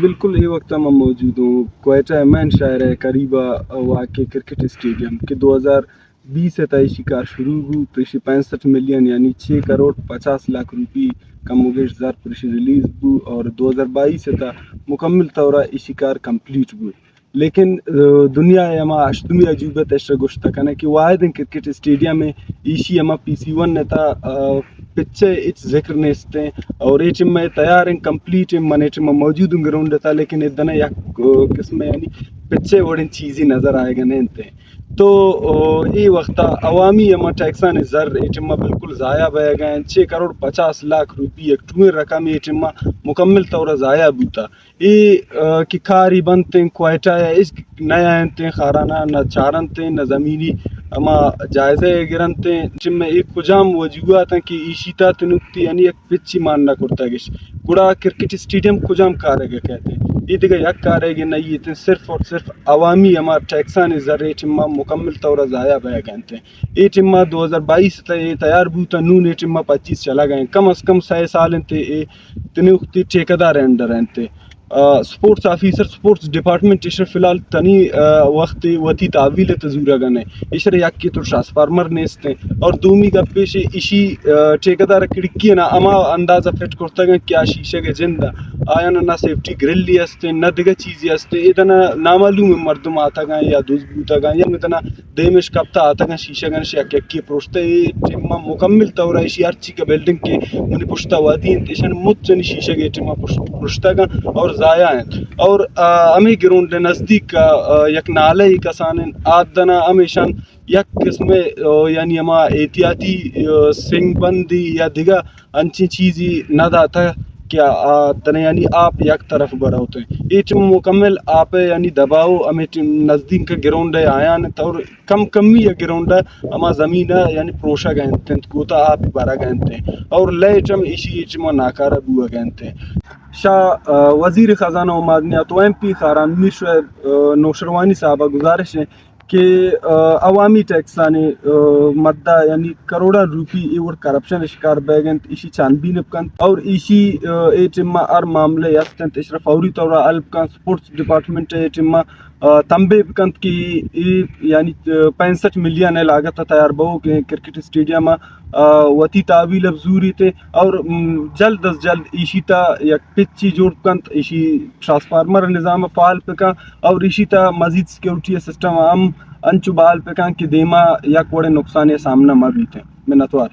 بالکل یہ وقت میں موجود ہوں کوئٹہ مین شہر ہے قریبا واقع کرکٹ اسٹیڈیم کے 2020 سے تئی شکار شروع ہو پریشی 65 ملین یعنی 6 کروڑ 50 لاکھ روپی کم وگیش زر پریشی ریلیز بو اور 2022 سے تا مکمل طورہ یہ شکار کمپلیٹ بو لیکن دنیا اما اشتمی عجوبت اشرا گوشتا کنا کہ واحد کرکٹ اسٹیڈیم میں ایشی اما PC1 نتا پچے اچ ذکر نیستیں اور ایچ میں تیار ہیں کمپلیٹ من ایچ میں موجود ہوں گراؤنڈ تھا لیکن ادنا یک قسم یعنی پچے وڑن چیزی نظر آئے گا نہیں تھے تو یہ وقت عوامی اما ٹیکسان زر ایچ میں بالکل ضائع بہ گئے 6 کروڑ 50 لاکھ روپی ایک ٹوئیں رقم ایچ میں مکمل طور ضائع بوتا یہ کہ کاری بنتے کوئٹہ ہے اس نیا انتے خارانہ نہ چارنتے نہ زمینی اما جائزے گرنتے جن میں ایک کجام وجوہات ہیں کہ ایشیتا تنکتی یعنی ایک پچی ماننا کرتا گش گڑا کرکٹ اسٹیڈیم کجام کارے گا کہتے ہیں یہ دیکھا یک کارے گا نہیں یہ صرف اور صرف عوامی اما ٹیکسان ذرے چما مکمل طور ضائع بہ گئے یہ چما 2022 تے تیار بوتا نون یہ چما 25 چلا گئے کم از کم 6 سال انتے تنوختی ٹھیکیدار انڈر انتے سپورٹس آفیسر سپورٹس ڈپارٹمنٹ اشر فی الحال تنی وقت وتی تعویل تزورہ گنے اشر یک کی تو ٹرانسفارمر نیستے اور دومی کا پیش اشی ٹھیکیدار کھڑکی نا اما اندازہ فٹ کرتا گا کیا شیشے کے جندہ آیا نہ سیفٹی گرل لی ہستے نہ دیگہ چیزی ہستے ادنا نامعلوم مردم آتا گا یا دوز بوتا گا یا اتنا دیمش کپتا آتا گا شیشہ گن شیک کی پروشتے ٹیمہ مکمل طور اشی ہرچی کا بلڈنگ کے منی پشتا وادین تیشن مت چنی شیشہ گے ٹیمہ پشتا گا اور ضائع ہیں اور ہمیں گراؤنڈ نزدیک کا یک نالے ہی کسانن آدنا ہمیشن یک قسم یعنی ہما احتیاطی سنگ بندی یا دیگا انچی چیزی نہ داتا کیا تنے یعنی آپ یک طرف برا ہوتے ہیں ایچ مکمل آپ یعنی دباؤ ہمیں نزدیک کا گراؤنڈ ہے آیا اور کم کمی ہے گراؤنڈ ہے ہما زمین ہے یعنی پروشا گہنتے ہیں کوتا آپ بارا گہنتے ہیں اور لے چم ایشی ایچما ناکارہ بوا گہنتے ہیں شاہ وزیر خزانہ و معدنیات و MP خاران میر شعیب نوشروانی صاحبہ گزارش ہے کہ عوامی ٹیکسانے مدہ یعنی کروڑا روپی ایور کرپشن شکار بیگنت ایشی چانبین بکند اور ایشی ایچما ار معاملے یستنت اشرا فوری طورہ الب کن سپورٹس ڈپارٹمنٹ ایچما تنبے بکند کی یعنی 65 ملین لاگت تیار بہو کہ کرکٹ اسٹیڈیم وتی تعویل افزوری تے اور جلد از جلد ایشی تا یک پچی جوڑ کند ایشی ٹرانسفارمر نظام فعال پکا اور ایشی تا مزید سیکیورٹی سسٹم ہم انچو بحال پکا کہ دیما یک بڑے نقصان سامنا مبیتے منتوار